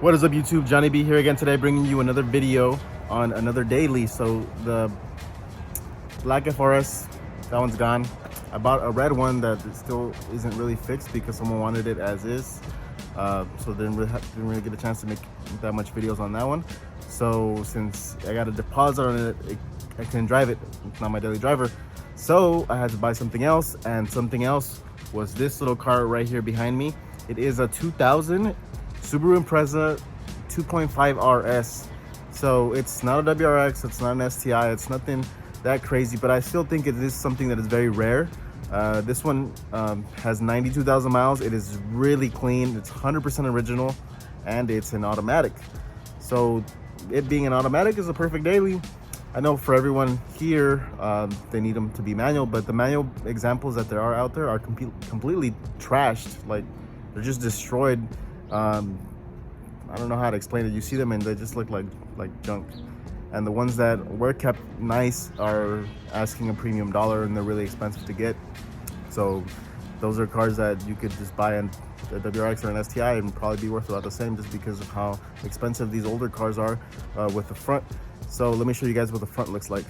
What is up, YouTube? Johnny B here again today, bringing you another video on another daily. So the black FRS, that one's gone. I bought a red one that still isn't really fixed because someone wanted it as is. So didn't really get a chance to make that much videos on that one. So since I got a deposit on it, I couldn't drive it. It's not my daily driver. So I had to buy something else, and something else was this little car right here behind me. It is a 2000 Subaru Impreza 2.5 RS. So it's not a WRX, it's not an STI, it's nothing that crazy, but I still think it is something that is very rare. This one has 92,000 miles. It is really clean. It's 100% original, and it's an automatic. So it being an automatic is a perfect daily. I know for everyone here, they need them to be manual, but the manual examples that there are out there are completely trashed. Like, they're just destroyed. I don't know how to explain it. You see them and they just look like junk. And the ones that were kept nice are asking a premium dollar, and they're really expensive to get. So those are cars that you could just buy in a WRX or an STI and probably be worth about the same, just because of how expensive these older cars are with the front. So let me show you guys what the front looks like.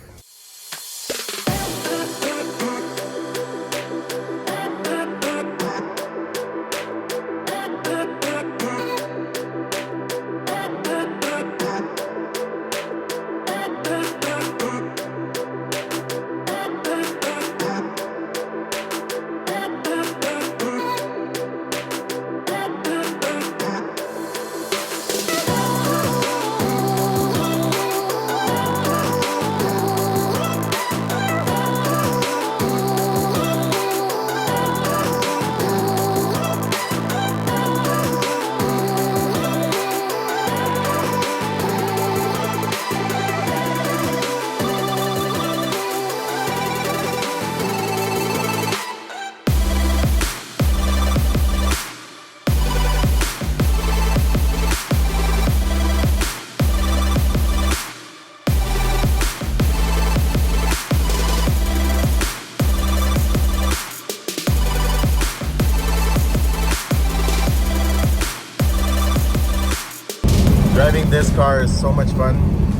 Driving this car is so much fun,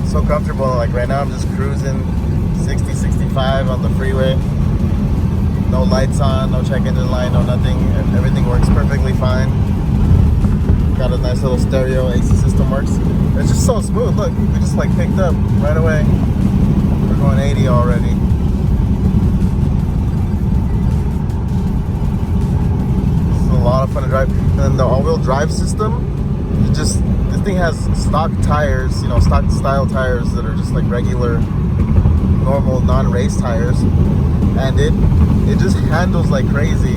so comfortable. Like right now I'm just cruising 60, 65 on the freeway. No lights on, no check engine light, no nothing, and everything works perfectly fine. Got a nice little stereo, AC system works. It's just so smooth. Look, we just like picked up right away. We're going 80 already. This is a lot of fun to drive. And then the all-wheel drive system, this thing has stock tires, stock style tires that are just like regular, normal, non-race tires, and it just handles like crazy.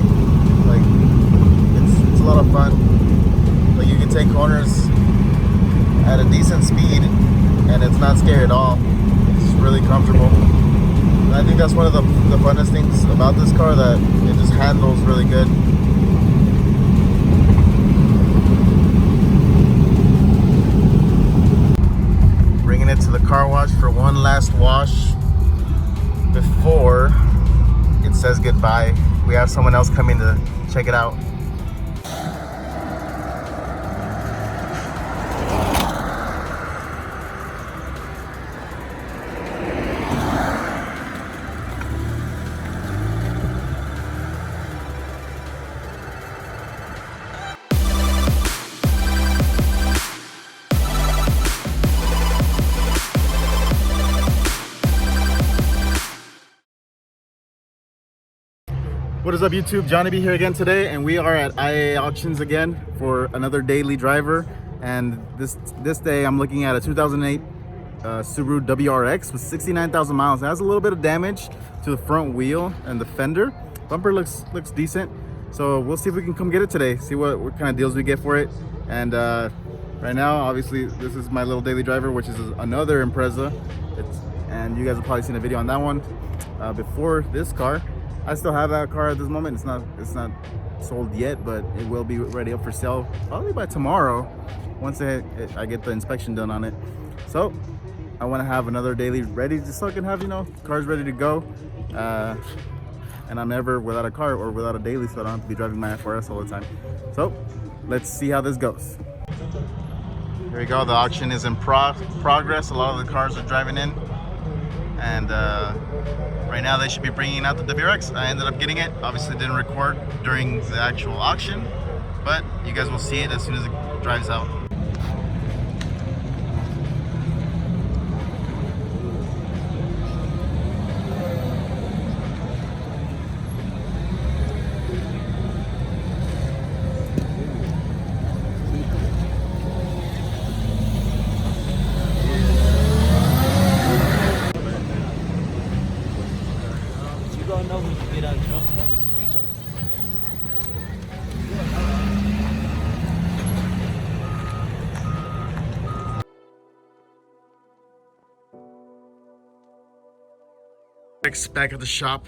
Like it's a lot of fun. Like you can take corners at a decent speed, and it's not scary at all. It's really comfortable. And I think that's one of the funnest things about this car, that it just handles really good. It to the car wash for one last wash before it says goodbye. We have someone else coming to check it out. What is up, YouTube? Johnny B here again today, and we are at IA Auctions again for another daily driver. And this day I'm looking at a 2008 Subaru WRX with 69,000 miles. It has a little bit of damage to the front wheel and the fender. Bumper looks decent, so we'll see if we can come get it today, see what kind of deals we get for it. And right now, obviously, this is my little daily driver, which is another Impreza. And you guys have probably seen a video on that one before this car. I still have that car at this moment. It's not sold yet, but it will be ready up for sale probably by tomorrow, once I get the inspection done on it. So I want to have another daily ready, just so I can have, cars ready to go. And I'm never without a car or without a daily, so I don't have to be driving my FRS all the time. So let's see how this goes. Here we go. The auction is in progress. A lot of the cars are driving in, and right now they should be bringing out the WRX. I ended up getting it. Obviously didn't record during the actual auction, but you guys will see it as soon as it drives out. Back at the shop,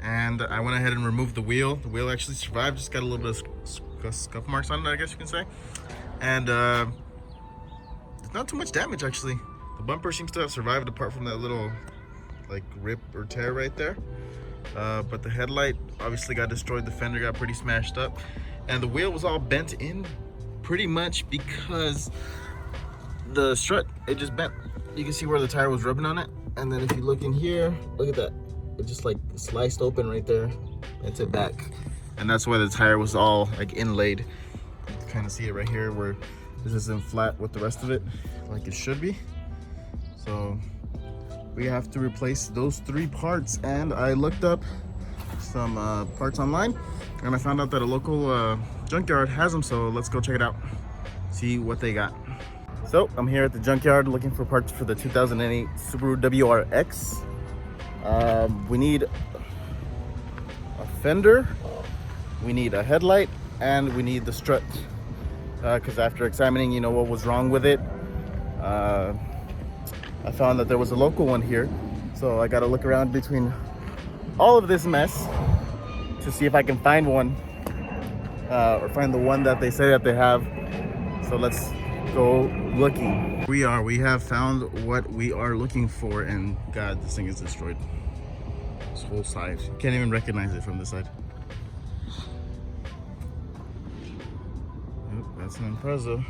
and I went ahead and removed the wheel. The wheel actually survived, just got a little bit of scuff marks on it, I guess you can say. And it's not too much damage actually. The bumper seems to have survived apart from that little like rip or tear right there. But the headlight obviously got destroyed. The fender got pretty smashed up, and the wheel was all bent in pretty much because the strut, it just bent. You can see where the tire was rubbing on it. And then if you look in here, look at that. It just like sliced open right there. Bent it back. And that's why the tire was all like inlaid. You can kind of see it right here where this isn't flat with the rest of it like it should be. So we have to replace those 3 parts. And I looked up some parts online, and I found out that a local junkyard has them. So let's go check it out, see what they got. So I'm here at the junkyard looking for parts for the 2008 Subaru WRX. We need a fender, we need a headlight, and we need the strut. Because after examining, you know, what was wrong with it, I found that there was a local one here. So I got to look around between all of this mess to see if I can find one, or find the one that they say that they have. So let's go looking. We have found what we are looking for, and God, this thing is destroyed. This whole side, you can't even recognize it from this side. Yep, that's an Impreza.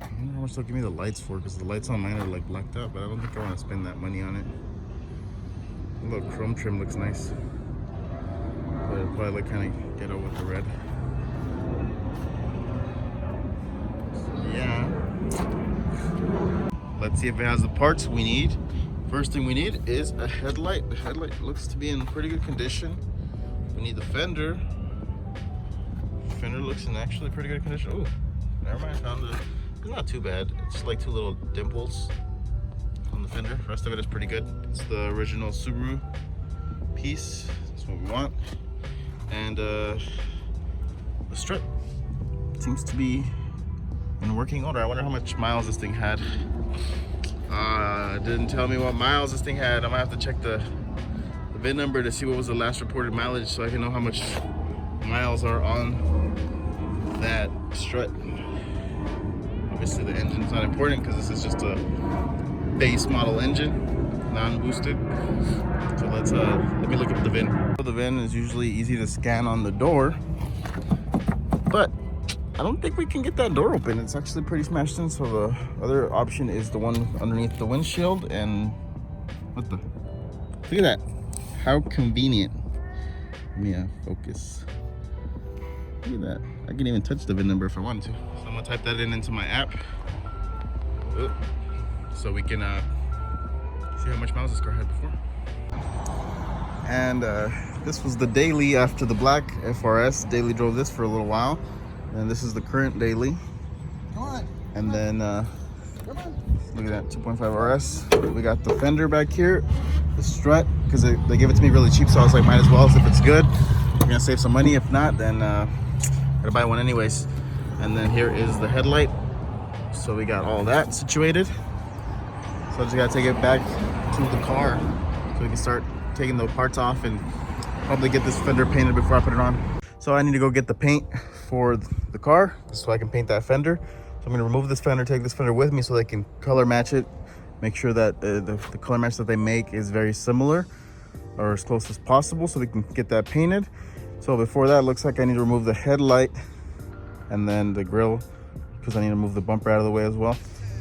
I don't know how much they'll give me the lights for, because the lights on mine are like blacked out, but I don't think I want to spend that money on it. The little chrome trim looks nice, but it'll probably look kind of ghetto with the red. Yeah, let's see if it has the parts we need. First thing we need is a headlight. The headlight looks to be in pretty good condition. We need the fender. Fender looks in actually pretty good condition. Oh, never mind, I found it. It's not too bad. It's just like 2 little dimples on the fender. The rest of it is pretty good. It's the original Subaru piece. That's what we want. And the strut seems to be in working order. I wonder how much miles this thing had. It didn't tell me what miles this thing had. I'm gonna have to check the VIN number to see what was the last reported mileage, so I can know how much miles are on that strut. Obviously the engine's not important because this is just a base model engine, non-boosted. So let me look up the VIN. The VIN is usually easy to scan on the door, but I don't think we can get that door open. It's actually pretty smashed in. So the other option is the one underneath the windshield. And what the? Look at that. How convenient. Let me focus. Look at that. I can even touch the VIN number if I wanted to. So I'm gonna type that into my app. Oop. So we can see how much miles this car had before. And this was the daily after the black FRS. Daily drove this for a little while. And this is the current daily. And then look at that, 2.5 RS. We got the fender back here, the strut, because they gave it to me really cheap, so I was like, might as well, so if it's good, we're gonna save some money. If not, then gotta buy one anyways. And then here is the headlight. So we got all that situated. So I just gotta take it back to the car so we can start taking the parts off and probably get this fender painted before I put it on. So I need to go get the paint for the car so I can paint that fender. So I'm gonna remove this fender, take this fender with me so they can color match it, make sure that the color match that they make is very similar or as close as possible so we can get that painted. So before that, it looks like I need to remove the headlight and then the grill because I need to move the bumper out of the way as well,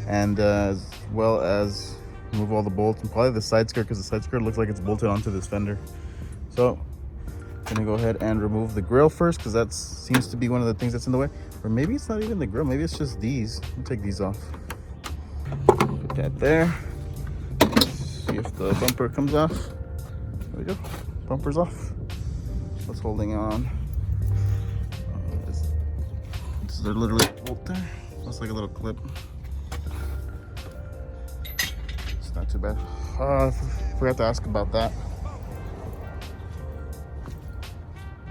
and as well as remove all the bolts and probably the side skirt, because the side skirt looks like it's bolted onto this fender. So I'm gonna go ahead and remove the grill first, because that seems to be one of the things that's in the way. Or maybe it's not even the grill, maybe it's just these. I'll take these off. Put that there. See if the bumper comes off. There we go. Bumper's off. What's holding on? This is literally a bolt there. Looks like a little clip. It's not too bad. I forgot to ask about that.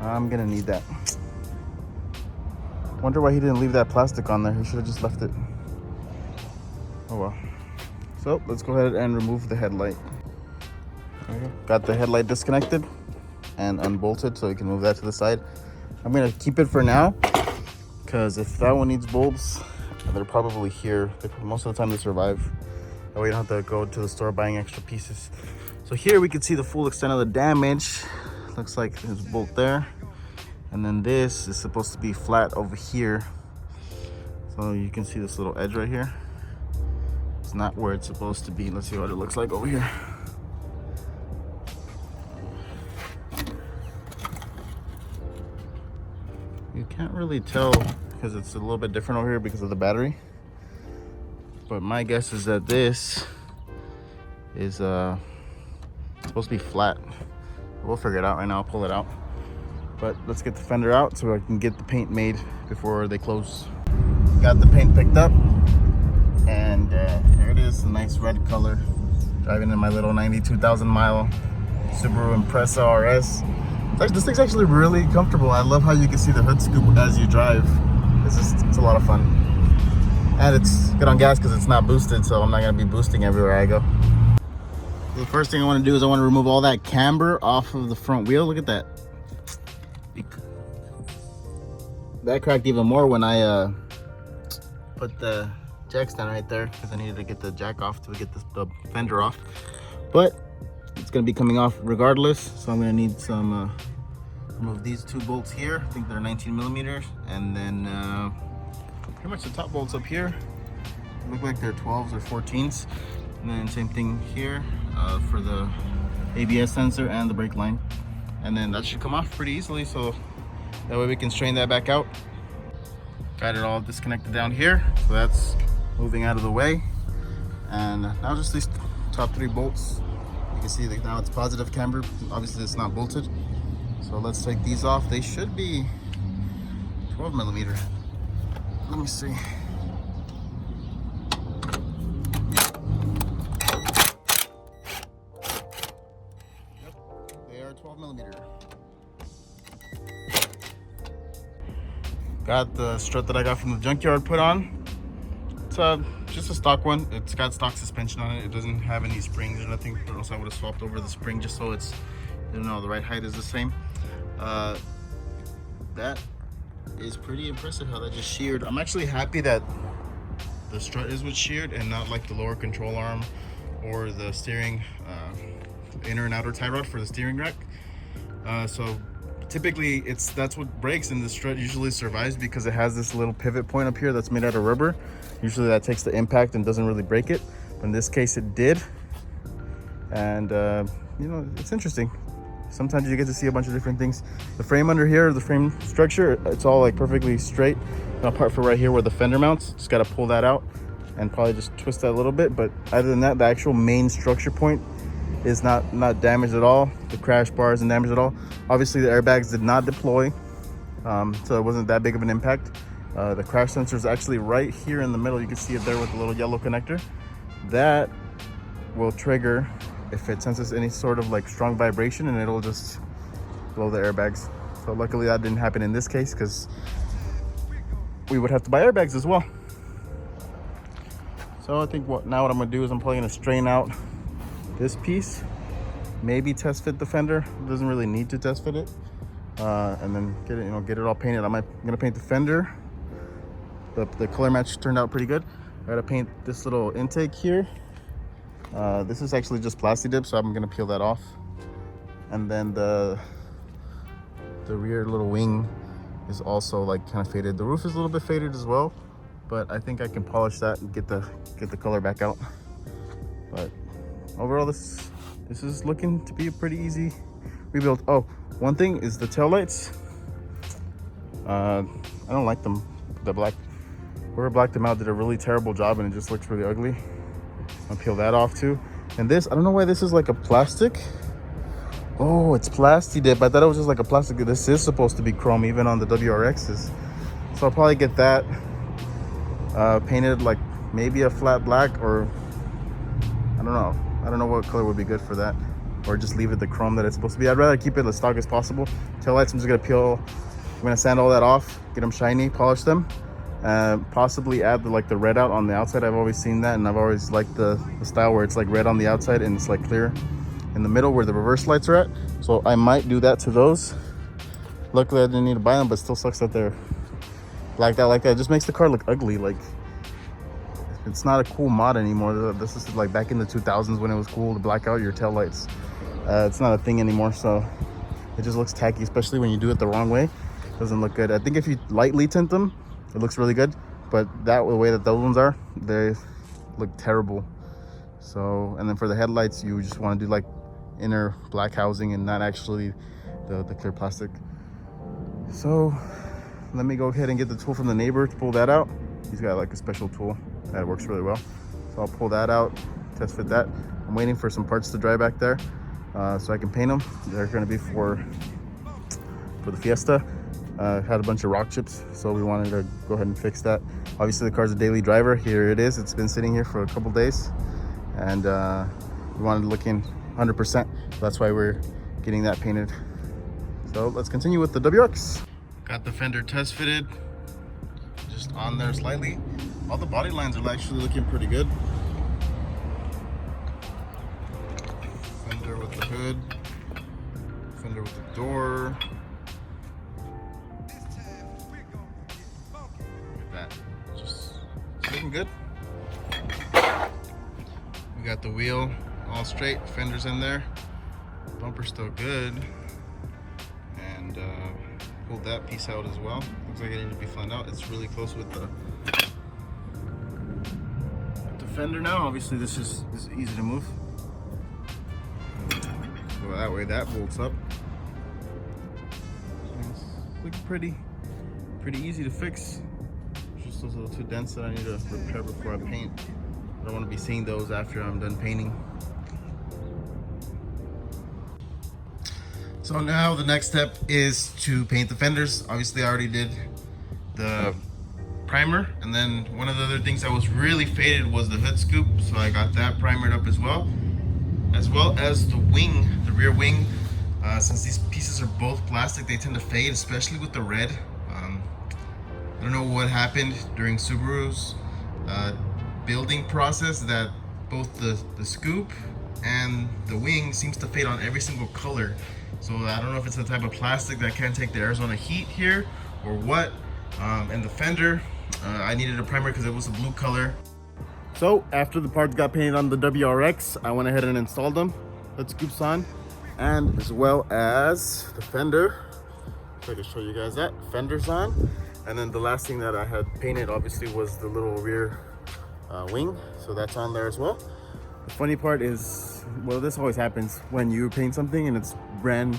I'm gonna need that. Wonder why he didn't leave that plastic on there. He should have just left it. Oh well. So let's go ahead and remove the headlight. There we go. Got the headlight disconnected and unbolted, so we can move that to the side. I'm gonna keep it for now, because if that one needs bulbs, they're probably here. Most of the time they survive. That way you don't have to go to the store buying extra pieces. So here we can see the full extent of the damage. Looks like there's a bolt there. And then this is supposed to be flat over here. So you can see this little edge right here. It's not where it's supposed to be. Let's see what it looks like over here. You can't really tell because it's a little bit different over here because of the battery. But my guess is that this is supposed to be flat. We'll figure it out right now. I'll pull it out. But let's get the fender out so I can get the paint made before they close. Got the paint picked up, and here it is, a nice red color. Driving in my little 92,000 mile Subaru Impreza RS. This thing's actually really comfortable. I love how you can see the hood scoop as you drive. It's a lot of fun. And it's good on gas because it's not boosted, so I'm not gonna be boosting everywhere I go. The first thing I want to do is I want to remove all that camber off of the front wheel. Look at that. That cracked even more when I put the jack stand right there, because I needed to get the jack off to get the fender off. But it's going to be coming off regardless, so I'm going to need some remove these two bolts here. I think they're 19 millimeters, and then pretty much the top bolts up here look like they're 12s or 14s, and then same thing here for the ABS sensor and the brake line. And then that should come off pretty easily, so that way we can strain that back out. Got it all disconnected down here, so that's moving out of the way. And now just these top three bolts. You can see that now it's positive camber. Obviously it's not bolted. So let's take these off. They should be 12 millimeter. Let me see. Yep, they are 12 millimeter. Got the strut that I got from the junkyard put on. It's just a stock one. It's got stock suspension on it. It doesn't have any springs or nothing, or else I would have swapped over the spring just so it's, you know, the right height is the same. That is pretty impressive how that just sheared. I'm actually happy that the strut is what's sheared and not like the lower control arm or the steering inner and outer tie rod for the steering rack. So typically that's what breaks, and the strut usually survives because it has this little pivot point up here that's made out of rubber. Usually that takes the impact and doesn't really break it, but in this case it did. And you know, it's interesting. Sometimes you get to see a bunch of different things. The frame under here, the frame structure, it's all like perfectly straight, apart from right here where the fender mounts. Just got to pull that out and probably just twist that a little bit. But other than that, the actual main structure point is not damaged at all. The crash bar isn't damaged at all. Obviously the airbags did not deploy, so it wasn't that big of an impact. The crash sensor is actually right here in the middle. You can see it there with the little yellow connector. That will trigger if it senses any sort of like strong vibration, and it'll just blow the airbags. So luckily that didn't happen in this case, because we would have to buy airbags as well. So I think now what I'm gonna do is I'm probably gonna strain out this piece, maybe test fit the fender. It doesn't really need to test fit it, and then get it, get it all painted. I'm gonna paint the fender. The color match turned out pretty good. I gotta paint this little intake here. This is actually just plasti dip, so I'm gonna peel that off. And then the rear little wing is also like kind of faded. The roof is a little bit faded as well. but I think I can polish that and get the color back out. But overall, this is looking to be a pretty easy rebuild. Oh, one thing is the taillights. I don't like them. The black, whoever blacked them out did a really terrible job, and it just looks really ugly. I'll peel that off too. And this, I don't know why this is like a plastic. Oh, it's plasti dip. I thought it was just like a plastic. This is supposed to be chrome even on the WRXs. So I'll probably get that painted like maybe a flat black, or I don't know. I don't know what color would be good for that, or just leave it the chrome that it's supposed to be. I'd rather keep it as stock as possible. Taillights, I'm just gonna peel. I'm gonna sand all that off, get them shiny, polish them, possibly add the red out on the outside. I've always seen that, and I've always liked the style where it's like red on the outside and it's like clear in the middle where the reverse lights are at. So I might do that to those. Luckily I didn't need to buy them, but still sucks that they're blacked out like that. It just makes the car look ugly. Like, it's not a cool mod anymore. This is like back in the 2000s when it was cool to black out your taillights. It's not a thing anymore, so it just looks tacky, especially when you do it the wrong way. It doesn't look good. I think if you lightly tint them, it looks really good, but the way that those ones are, they look terrible. So, and then for the headlights, you just want to do like inner black housing and not actually the clear plastic. So let me go ahead and get the tool from the neighbor to pull that out. He's got like a special tool that works really well. So I'll pull that out, test fit that. I'm waiting for some parts to dry back there so I can paint them. They're going to be for the Fiesta. Had a bunch of rock chips, so we wanted to go ahead and fix that. Obviously the car's a daily driver. Here it is. It's been sitting here for a couple days, and we wanted to look in 100%. So that's why we're getting that painted. So let's continue with the WX. Got the fender test fitted, just on there slightly. All the body lines are actually looking pretty good. Fender with the hood, fender with the door. Looking good. We got the wheel all straight, fenders in there, bumper's still good, and pulled that piece out as well. Looks like it needed to be flattened out. It's really close with the fender now. Obviously this is easy to move, so that way that bolts up. It's looking pretty easy to fix. Just those a little too dense that I need to repair before I paint. I don't want to be seeing those after I'm done painting. So now the next step is to paint the fenders. Obviously I already did the primer, and then one of the other things that was really faded was the hood scoop, so I got that primered up as well as the wing, the rear wing. Since these pieces are both plastic, they tend to fade, especially with the red. I don't know what happened during Subaru's building process, that both the scoop and the wing seems to fade on every single color. So I don't know if it's the type of plastic that can't take the Arizona heat here or what. And the fender, I needed a primer because it was a blue color. So after the parts got painted on the WRX, I went ahead and installed them. Hood scoops on, and as well as the fender. If I can show you guys that. Fender's on. And then the last thing that I had painted obviously was the little rear wing. So that's on there as well. The funny part is, well, this always happens when you paint something and it's brand,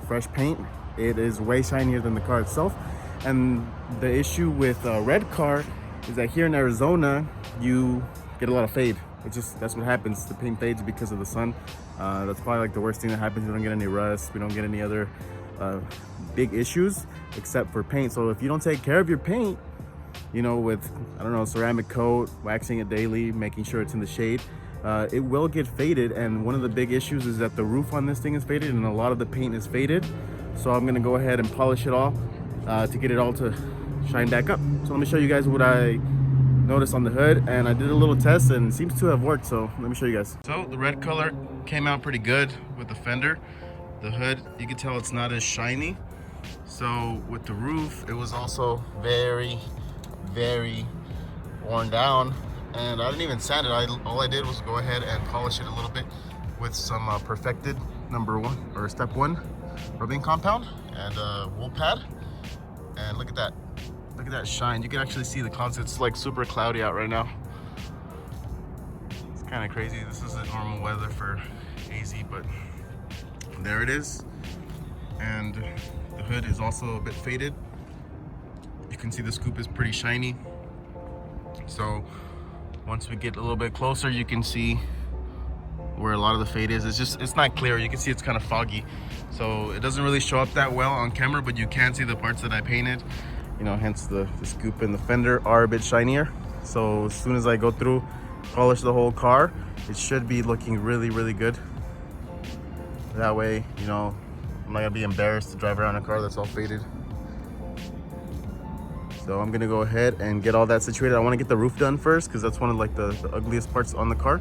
fresh paint. It is way shinier than the car itself. And the issue with a red car is that here in Arizona, you get a lot of fade. That's what happens. The paint fades because of the sun. That's probably like the worst thing that happens. We don't get any rust. We don't get any other big issues except for paint. So if you don't take care of your paint, with, I don't know, ceramic coat, waxing it daily, making sure it's in the shade, it will get faded. And one of the big issues is that the roof on this thing is faded and a lot of the paint is faded. So I'm gonna go ahead and polish it all to get it all to shine back up. So let me show you guys what I noticed on the hood, and I did a little test and it seems to have worked. So let me show you guys. So the red color came out pretty good with the fender. The hood, you can tell it's not as shiny. So with the roof, it was also very worn down, and I didn't even sand it. All I did was go ahead and polish it a little bit with some perfected step 1 rubbing compound and wool pad. And look at that. Look at that shine. You can actually see the clouds. It's like super cloudy out right now. It's kind of crazy. This isn't normal weather for AZ, but there it is. And the hood is also a bit faded. You can see the scoop is pretty shiny. So once we get a little bit closer, you can see where a lot of the fade is. It's not clear. You can see it's kind of foggy. So it doesn't really show up that well on camera, but you can see the parts that I painted. You know, hence the scoop and the fender are a bit shinier. So as soon as I go through, polish the whole car, it should be looking really, really good. That way, you know, I'm not gonna be embarrassed to drive around a car that's all faded. So I'm gonna go ahead and get all that situated. I wanna get the roof done first because that's one of like the ugliest parts on the car.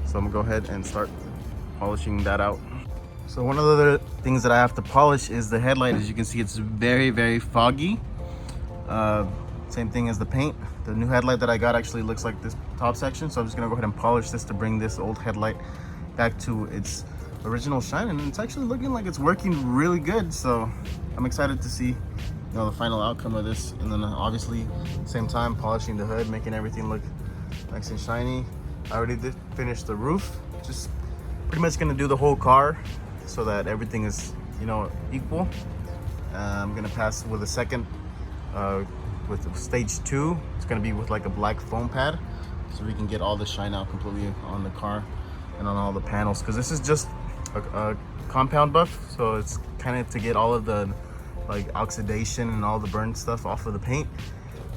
So I'm gonna go ahead and start polishing that out. So one of the other things that I have to polish is the headlight. As you can see, it's very, very foggy. Same thing as the paint. The new headlight that I got actually looks like this top section. So I'm just gonna go ahead and polish this to bring this old headlight back to its original shine. And it's actually looking like it's working really good. So I'm excited to see, you know, the final outcome of this. And then obviously same time polishing the hood, making everything look nice and shiny. I already did finish the roof. Just pretty much gonna do the whole car so that everything is, you know, equal. I'm gonna pass with a second with stage 2. It's gonna be with like a black foam pad so we can get all the shine out completely on the car and on all the panels, because this is just a compound buff, so it's kind of to get all of the like oxidation and all the burnt stuff off of the paint.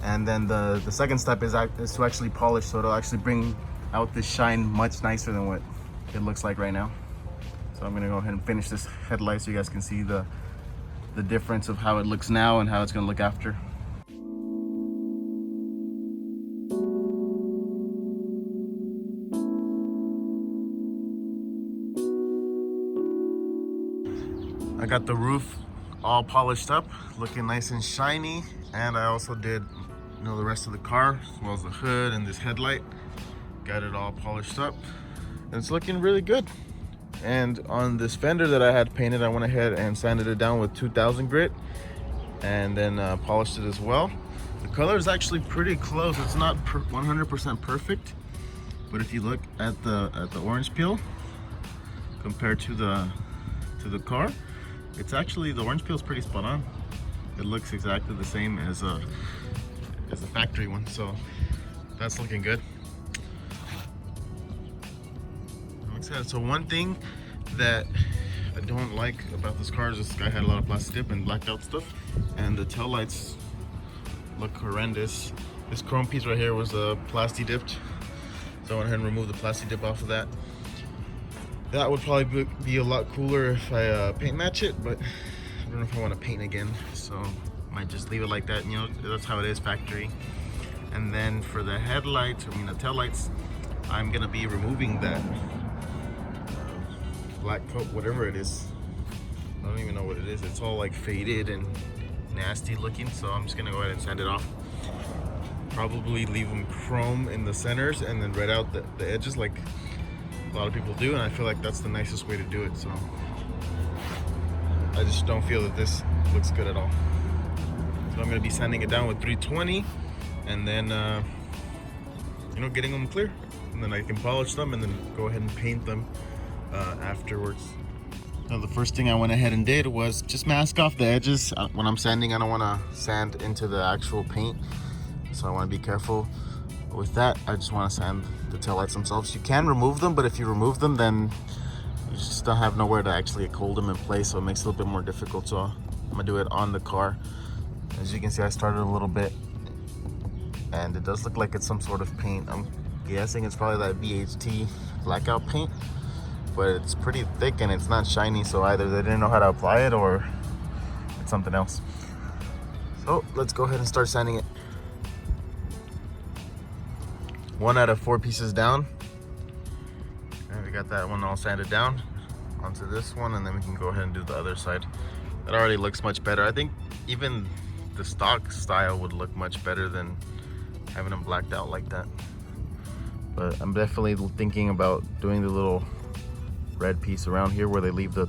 And then the second step is to actually polish, so it'll actually bring out this shine much nicer than what it looks like right now. So I'm gonna go ahead and finish this headlight so you guys can see the difference of how it looks now and how it's gonna look after. I got the roof all polished up, looking nice and shiny, and I also did, you know, the rest of the car as well as the hood and this headlight. Got it all polished up and it's looking really good. And on this fender that I had painted, I went ahead and sanded it down with 2000 grit and then polished it as well. The color is actually pretty close. It's not 100% perfect, but if you look at the orange peel compared to the car, it's actually, the orange peel is pretty spot on. It looks exactly the same as a factory one, so that's looking good. I'm excited. So one thing that I don't like about this car is this guy had a lot of plastic dip and blacked out stuff, and the tail lights look horrendous. This chrome piece right here was plasti dipped, so I went ahead and removed the plasti dip off of that. That would probably be a lot cooler if I paint match it, but I don't know if I want to paint again, so I might just leave it like that. You know, that's how it is, factory. And then for the headlights, I mean the tail lights, I'm gonna be removing that black coat, whatever it is. I don't even know what it is. It's all like faded and nasty looking, so I'm just gonna go ahead and sand it off. Probably leave them chrome in the centers and then red out the edges like a lot of people do, and I feel like that's the nicest way to do it. So I just don't feel that this looks good at all. So I'm gonna be sanding it down with 320 and then you know, getting them clear, and then I can polish them and then go ahead and paint them afterwards. Now the first thing I went ahead and did was just mask off the edges. When I'm sanding, I don't want to sand into the actual paint, so I want to be careful with that. I just want to sand the taillights themselves. You can remove them, but if you remove them, then you just don't have nowhere to actually hold them in place, so it makes it a little bit more difficult. So I'm gonna do it on the car. As you can see, I started a little bit and it does look like it's some sort of paint. I'm guessing it's probably that VHT blackout paint, but it's pretty thick and it's not shiny, so either they didn't know how to apply it or it's something else. So let's go ahead and start sanding it. 1 out of 4 pieces down, and we got that one all sanded down onto this one, and then we can go ahead and do the other side. That already looks much better. I think even the stock style would look much better than having them blacked out like that. But I'm definitely thinking about doing the little red piece around here where they leave the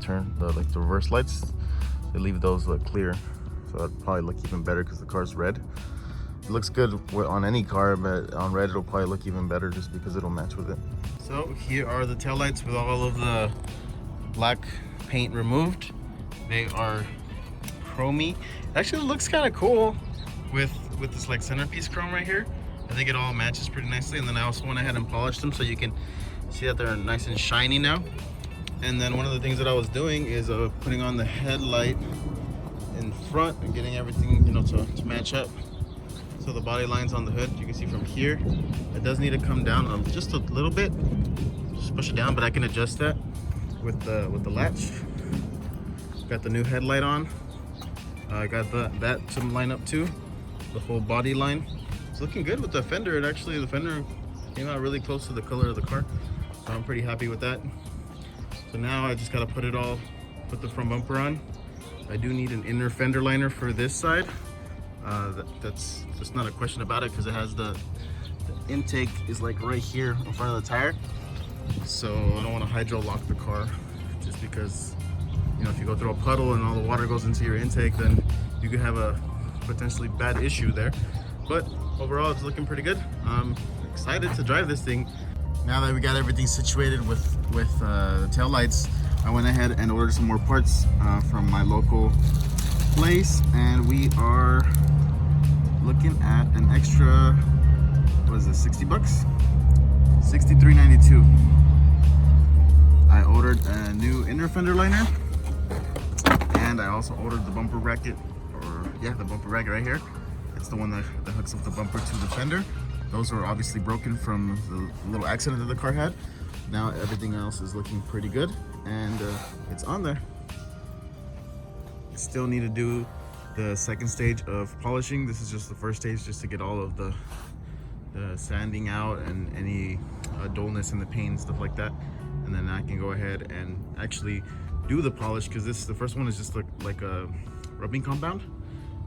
like the reverse lights. They leave those look clear, so that'd probably look even better because the car's red. looks good on any car, but on red it'll probably look even better just because it'll match with it. So here are the taillights with all of the black paint removed. They are chromey. Actually, it looks kind of cool with this like centerpiece chrome right here. I think it all matches pretty nicely. And then I also went ahead and polished them so you can see that they're nice and shiny now. And then one of the things that I was doing is putting on the headlight in front and getting everything, you know, to match up. So the body lines on the hood, you can see from here, it does need to come down just a little bit. Just push it down, but I can adjust that with the latch. Got the new headlight on. I got that to line up too. The whole body line. It's looking good with the fender. The fender came out really close to the color of the car. So I'm pretty happy with that. So now I just gotta put the front bumper on. I do need an inner fender liner for this side. That's just not a question about it because it has the intake is like right here in front of the tire. So I don't want to hydro lock the car just because, you know, if you go through a puddle and all the water goes into your intake, then you could have a potentially bad issue there. But overall, it's looking pretty good. I'm excited to drive this thing. Now that we got everything situated with the tail lights, I went ahead and ordered some more parts from my local place, and we are looking at an extra, what is this, 60 bucks? $63.92. I ordered a new inner fender liner, and I also ordered the bumper bracket, the bumper bracket right here. It's the one that hooks up the bumper to the fender. Those were obviously broken from the little accident that the car had. Now everything else is looking pretty good, and it's on there. Still need to do the second stage of polishing. This is just the first stage, just to get all of the sanding out and any dullness in the paint and stuff like that. And then I can go ahead and actually do the polish, because the first one is just like a rubbing compound,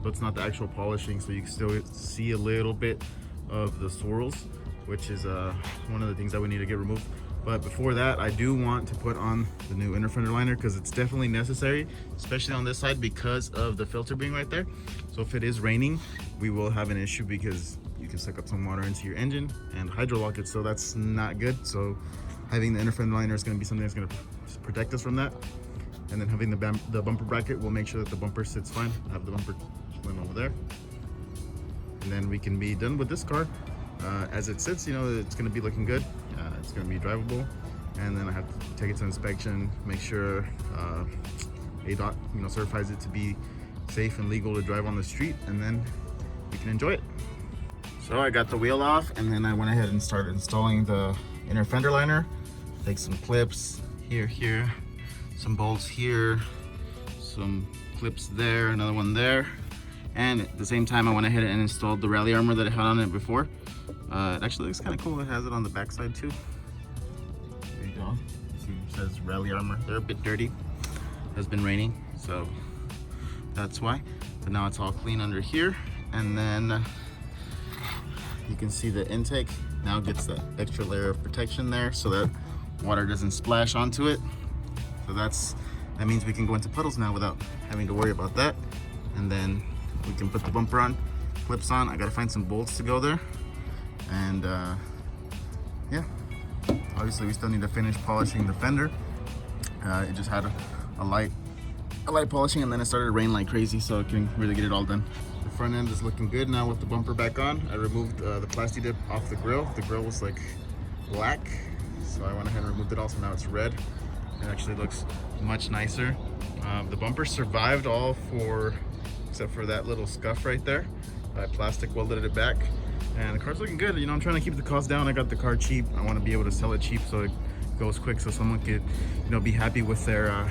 but it's not the actual polishing, so you can still see a little bit of the swirls, which is one of the things that we need to get removed. But before that, I do want to put on the new inner fender liner because it's definitely necessary, especially on this side because of the filter being right there. So if it is raining, we will have an issue because you can suck up some water into your engine and hydro lock it, so that's not good. So having the inner fender liner is going to be something that's going to protect us from that. And then having the bumper bracket will make sure that the bumper sits fine. I have the bumper went over there. And then we can be done with this car. As it sits, you know, it's going to be looking good. It's going to be drivable, and then I have to take it to inspection, make sure ADOT, you know, certifies it to be safe and legal to drive on the street, and then we can enjoy it. So I got the wheel off, and then I went ahead and started installing the inner fender liner. Take some clips here, some bolts here, some clips there, another one there. And at the same time, I went ahead and installed the rally armor that I had on it before. It actually looks kind of cool. It has it on the back side too. There you go. See, it says rally armor. They're a bit dirty. It has been raining, so that's why. But now it's all clean under here. And then you can see the intake now gets that extra layer of protection there so that water doesn't splash onto it. So that means we can go into puddles now without having to worry about that. And then we can put the bumper on, clips on. I gotta find some bolts to go there. And yeah, obviously we still need to finish polishing the fender. It just had a light polishing, and then it started to rain like crazy, so I couldn't really get it all done. The front end is looking good now with the bumper back on. I removed the plastic dip off the grill. The grill was like black, so I went ahead and removed it all, so now it's red. It actually looks much nicer. The bumper survived all except for that little scuff right there. I plastic welded it back, and the car's looking good. You know, I'm trying to keep the cost down. I got the car cheap. I want to be able to sell it cheap so it goes quick, so someone could, you know, be happy with their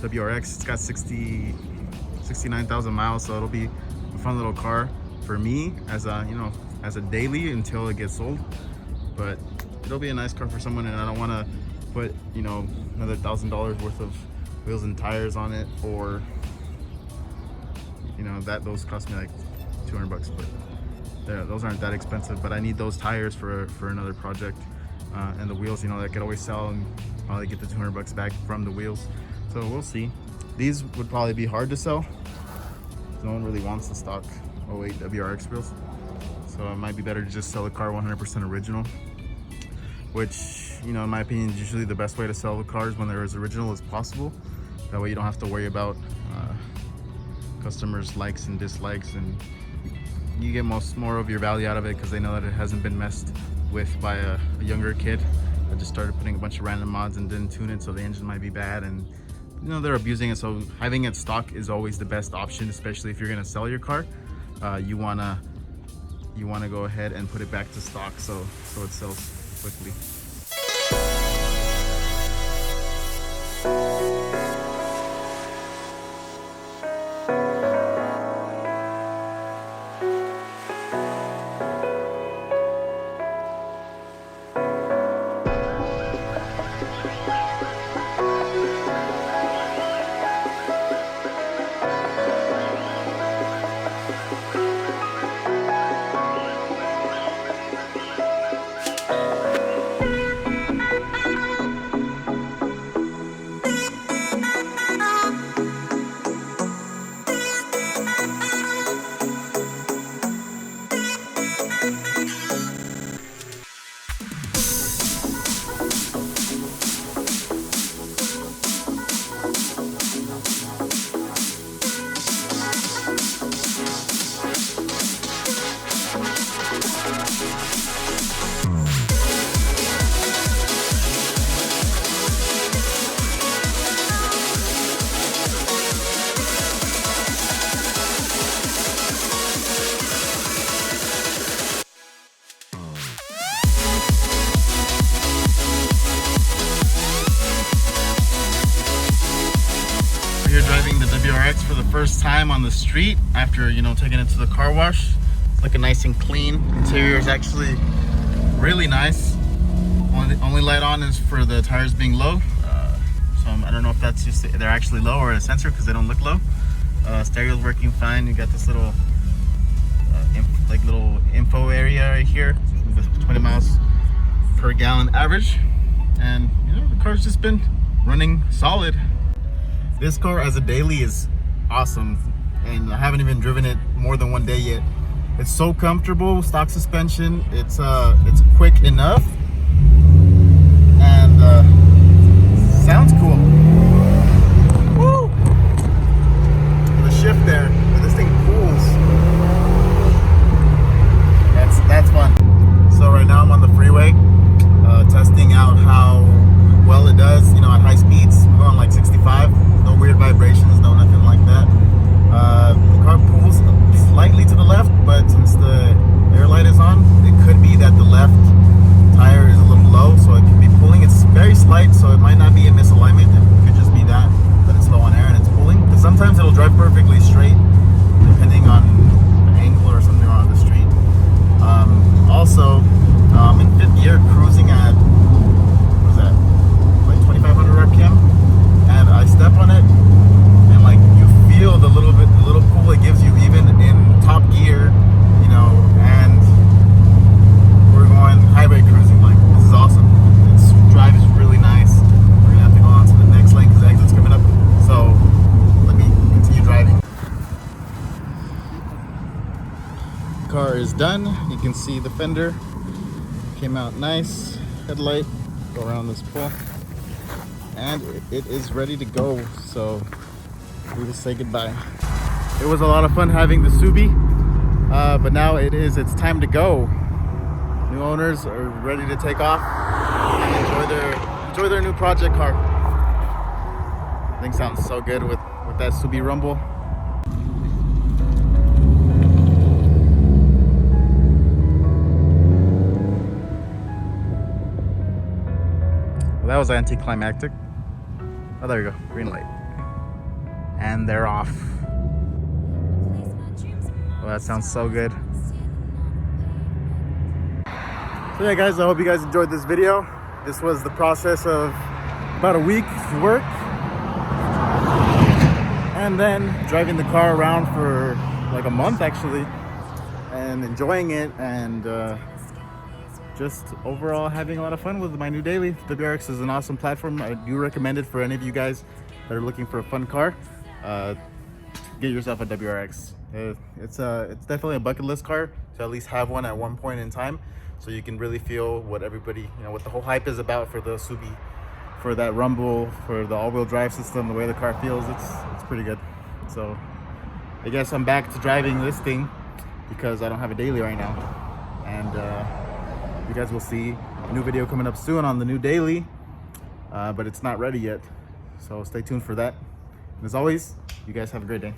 WRX. It's got 69,000 miles, so it'll be a fun little car for me as a, you know, as a daily until it gets sold. But it'll be a nice car for someone, and I don't want to put, you know, another $1,000 worth of wheels and tires on it, or, you know, those cost me like 200 bucks, but those aren't that expensive. But I need those tires for another project, and the wheels, you know, I could always sell and probably get the 200 bucks back from the wheels. So we'll see. These would probably be hard to sell. No one really wants the stock '08 WRX wheels. So it might be better to just sell the car 100% original, which, you know, in my opinion, is usually the best way to sell the cars when they're as original as possible. That way you don't have to worry about customers' likes and dislikes, and you get more of your value out of it because they know that it hasn't been messed with by a younger kid that just started putting a bunch of random mods and didn't tune it, so the engine might be bad, and you know, they're abusing it. So having it stock is always the best option, especially if you're going to sell your car. You wanna go ahead and put it back to stock so it sells quickly. Here driving the WRX for the first time on the street after, you know, taking it to the car wash. It's looking nice and clean. Interior is actually really nice. Only light on is for the tires being low. So I don't know if that's just they're actually low or a sensor because they don't look low. Stereo's working fine. You got this little little info area right here with 20 miles per gallon average, and you know, the car's just been running solid. This car as a daily is awesome, and I haven't even driven it more than one day yet. It's so comfortable, stock suspension. It's quick enough, and sounds cool. Woo! The shift there, this thing pulls. That's fun. So right now I'm on the freeway, testing out how well it does. You know, at high speeds, we're going like 65. No weird vibrations, no nothing like that. The car pulls slightly to the left, but since the air light is on, it could be that the left tire is a little low, so it could be pulling. It's very slight, so it might not be a misalignment. It could just be that it's low on air and it's pulling. Because sometimes it'll drive perfectly straight, depending on the angle or something on the street. Also, in fifth gear, cruising at, what was that, like 2,500 RPM, and I step on it, and like you feel the little pull it gives you even in top gear, you know, and we're going highway cruising. Like, this is awesome. Its drive is really nice. We're gonna have to go on to the next lane because the exit's coming up. So let me continue driving. Car is done. You can see the fender came out nice. Headlight, go around this pole, and it is ready to go. So we just say goodbye. It was a lot of fun having the Subi, but now it's time to go. New owners are ready to take off and enjoy their new project car. I think sounds so good with that Subi rumble. That was anticlimactic. Oh, there you go, green light. And they're off. Oh, that sounds so good. So yeah, guys, I hope you guys enjoyed this video. This was the process of about a week's work. And then driving the car around for like a month actually, and enjoying it, and just overall having a lot of fun with my new daily. The WRX is an awesome platform. I do recommend it for any of you guys that are looking for a fun car. get yourself a WRX. It's definitely a bucket list car to at least have one at one point in time, so you can really feel what everybody, you know, what the whole hype is about for the Subi, for that rumble, for the all-wheel drive system, the way the car feels. It's pretty good. So I guess I'm back to driving this thing because I don't have a daily right now, and you guys will see a new video coming up soon on the new daily, but it's not ready yet, so stay tuned for that. And as always, you guys have a great day.